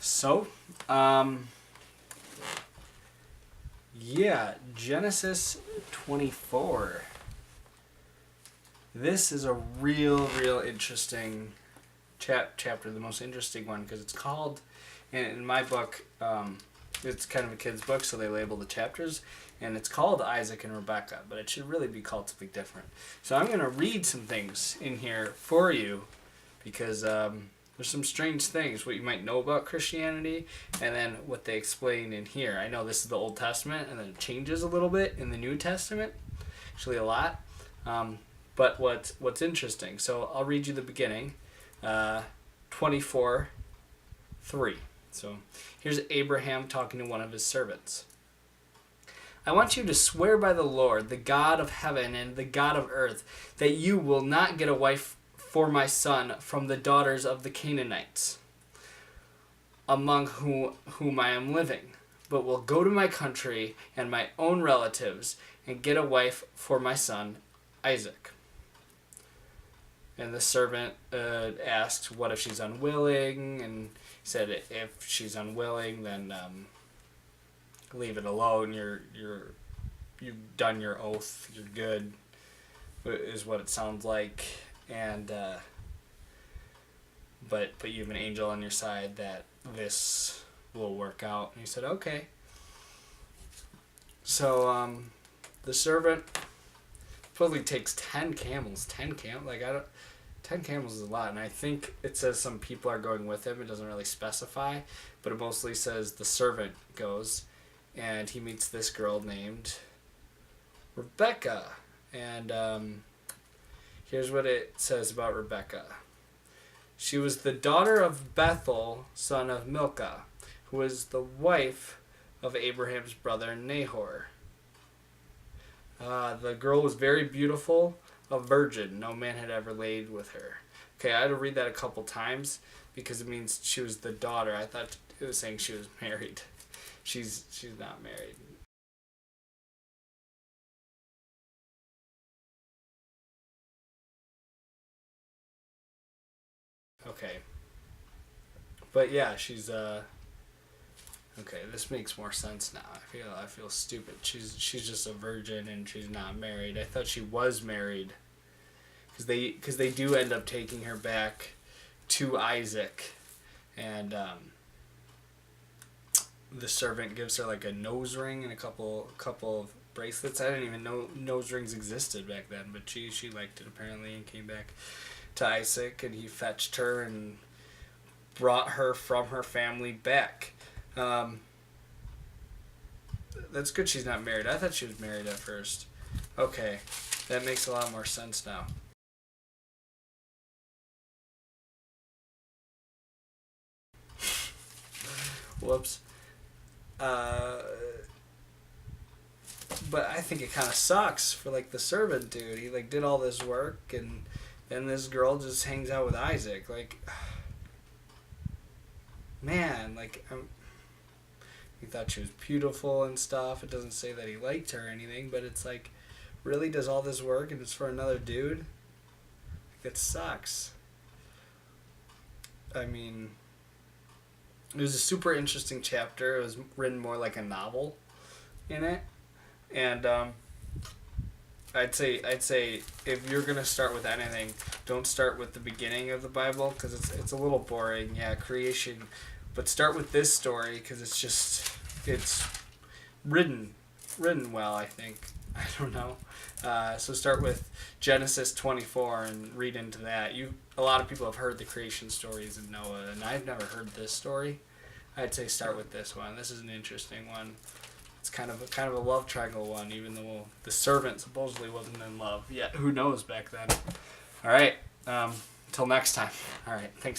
So, Genesis 24. This is a real interesting chapter, the most interesting one, because it's called, in my book, it's kind of a kid's book, so they label the chapters, and it's called Isaac and Rebekah, but it should really be called something different. So I'm going to read some things in here for you, because there's some strange things, what you might know about Christianity, and then what they explain in here. I know this is the Old Testament, and then it changes a little bit in the New Testament, actually a lot. But what's interesting, so I'll read you the beginning, 24:3. So here's Abraham talking to one of his servants. I want you to swear by the Lord, the God of heaven and the God of earth, that you will not get a wife for my son from the daughters of the Canaanites, among whom I am living, but will go to my country and my own relatives and get a wife for my son Isaac. And the servant asked, what if she's unwilling? And he said, if she's unwilling, then leave it alone. You've done your oath. You're good, is what it sounds like. And but you have an angel on your side that this will work out. And he said, okay. So the servant supposedly takes 10 camels. 10 camels is a lot, and I think it says some people are going with him. It doesn't really specify, but it mostly says the servant goes, and he meets this girl named Rebekah. And here's what it says about Rebekah. She was the daughter of Bethuel, son of Milcah, who was the wife of Abraham's brother Nahor. The girl was very beautiful, a virgin. No man had ever laid with her. Okay, I had to read that a couple times because it means she was the daughter. I thought it was saying she was married. She's not married. Okay. But yeah, she's okay, this makes more sense now. I feel stupid. She's just a virgin and she's not married. I thought she was married, because they do end up taking her back to Isaac, and the servant gives her like a nose ring and a couple of bracelets. I didn't even know nose rings existed back then, but she liked it apparently and came back to Isaac, and he fetched her and brought her from her family back. That's good she's not married. I thought she was married at first. Okay, that makes a lot more sense now. Whoops. But I think it kind of sucks for like the servant dude. He like did all this work, and then this girl just hangs out with Isaac. Like, man, like he thought she was beautiful and stuff. It doesn't say that he liked her or anything, but it's like, really does all this work and it's for another dude? It sucks. I mean, it was a super interesting chapter. It was written more like a novel in it, and I'd say if you're gonna start with anything, don't start with the beginning of the Bible, because it's a little boring. Yeah, creation, but start with this story because it's written well. I think. I don't know. So start with Genesis 24 and read into that. A lot of people have heard the creation stories of Noah, and I've never heard this story. I'd say start with this one. This is an interesting one. It's kind of a love triangle one, even though the servant supposedly wasn't in love yet. Who knows back then? All right. Until next time. All right. Thanks.